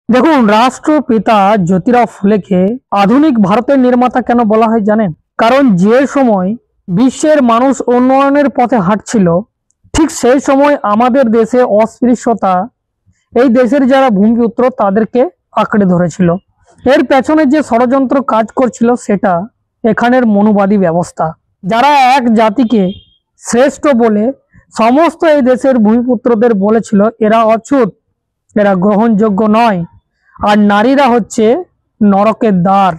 দেখুন, রাষ্ট্রপিতা জ্যোতিরাও ফুলেকে আধুনিক ভারতের নির্মাতা কেন বলা হয় জানেন? কারণ যে সময় বিশ্বের মানুষ উন্নয়নের পথে হাঁটছিল, ঠিক সেই সময় আমাদের দেশে অস্পৃশ্যতা এই দেশের যারা ভূমিপুত্র তাদেরকে আঁকড়ে ধরেছিল। এর পেছনে যে ষড়যন্ত্র কাজ করছিল সেটা এখানের মনুবাদী ব্যবস্থা, যারা এক জাতিকে শ্রেষ্ঠ বলে সমস্ত এই দেশের ভূমিপুত্রদের বলেছিল এরা অচ্যুত, এরা গ্রহণযোগ্য নয়, আর নারীরা হচ্ছে নরকের দ্বার,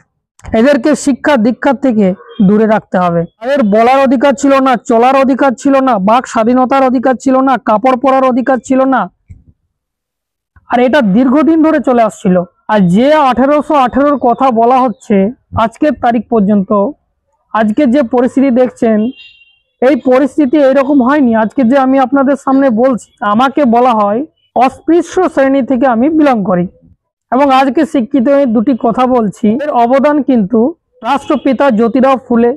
এদেরকে শিক্ষা দীক্ষা থেকে দূরে রাখতে হবে। তাদের বলার অধিকার ছিল না, চলার অধিকার ছিল না, বাক স্বাধীনতার অধিকার ছিল না, কাপড় পরার অধিকার ছিল না। আর এটা দীর্ঘদিন ধরে চলে আসছিল। আর যে 1818 কথা বলা হচ্ছে আজকের তারিখ পর্যন্ত, আজকে যে পরিস্থিতি দেখছেন, এই পরিস্থিতি এরকম হয়নি। আজকে যে আমি আপনাদের সামনে বলছি, আমাকে বলা হয় অস্পৃশ্য শ্রেণী থেকে আমি বিলং করি, এবং আজকে শিক্ষিত হয়ে দুটি কথা বলছি। এর অবদান কিন্তু রাষ্ট্রপিতা জ্যোতিরাও ফুলে,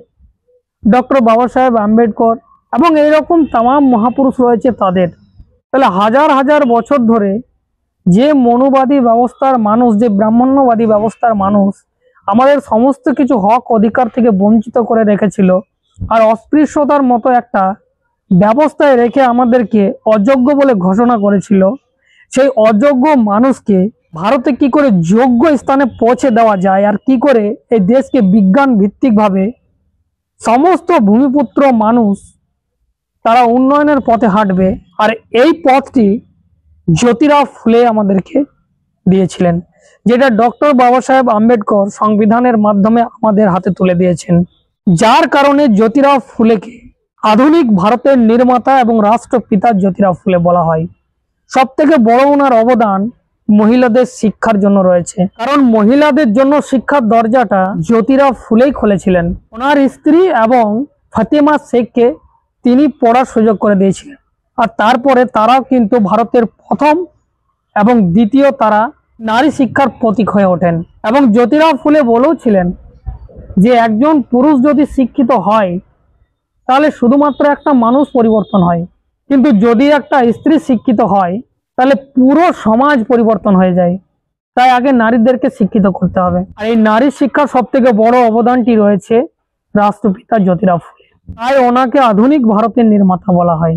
ডক্টর বাবা সাহেব আম্বেদকর এবং এইরকম তামাম মহাপুরুষ রয়েছে তাদের। তাহলে হাজার হাজার বছর ধরে যে মনুবাদী ব্যবস্থার মানুষ, যে ব্রাহ্মণ্যবাদী ব্যবস্থার মানুষ আমাদের সমস্ত কিছু হক অধিকার থেকে বঞ্চিত করে রেখেছিল, আর অস্পৃশ্যতার মতো একটা ব্যবস্থায় রেখে আমাদেরকে অযোগ্য বলে ঘোষণা করেছিল, সেই অযোগ্য মানুষকে ভারতে কি করে যোগ্য স্থানে পৌঁছে দেওয়া যায়, আর কি করে এই দেশকে বিজ্ঞান ভিত্তিকভাবে সমস্ত ভূমিপুত্র মানুষ তারা উন্নয়নের পথে হাঁটবে, আর এই পথটি জ্যোতিরাও ফুলে আমাদেরকে দিয়েছিলেন, যেটা ডক্টর বাবা সাহেব আম্বেদকর সংবিধানের মাধ্যমে আমাদের হাতে তুলে দিয়েছেন। যার কারণে জ্যোতিরাও ফুলেকে আধুনিক ভারতের নির্মাতা এবং রাষ্ট্রপিতা জ্যোতিরাও ফুলে বলা হয়। সব থেকে বড় ওনার অবদান মহিলাদের শিক্ষার জন্য রয়েছে, কারণ মহিলাদের জন্য শিক্ষার দরজাটা জ্যোতিরাও ফুলেই খুলেছিলেন। ওনার স্ত্রী এবং ফাতেমা শেখকে তিনি পড়ার সুযোগ করে দিয়েছিলেন, আর তারপরে তারাও কিন্তু ভারতের প্রথম এবং দ্বিতীয় তারা নারী শিক্ষার প্রতীক হয়ে ওঠেন। এবং জ্যোতিরাও ফুলে বলেওছিলেন যে একজন পুরুষ যদি শিক্ষিত হয় তাহলে শুধুমাত্র একটা মানুষ পরিবর্তন হয়, কিন্তু যদি একটা স্ত্রী শিক্ষিত হয় তাহলে পুরো সমাজ পরিবর্তন হয়ে যায়। তাই আগে নারীদেরকে শিক্ষিত করতে হবে, আর এই নারী শিক্ষার সব থেকে বড় অবদানটি রয়েছে রাষ্ট্রপিতা জ্যোতিরাও ফুলে। তাই ওনাকে আধুনিক ভারতের নির্মাতা বলা হয়।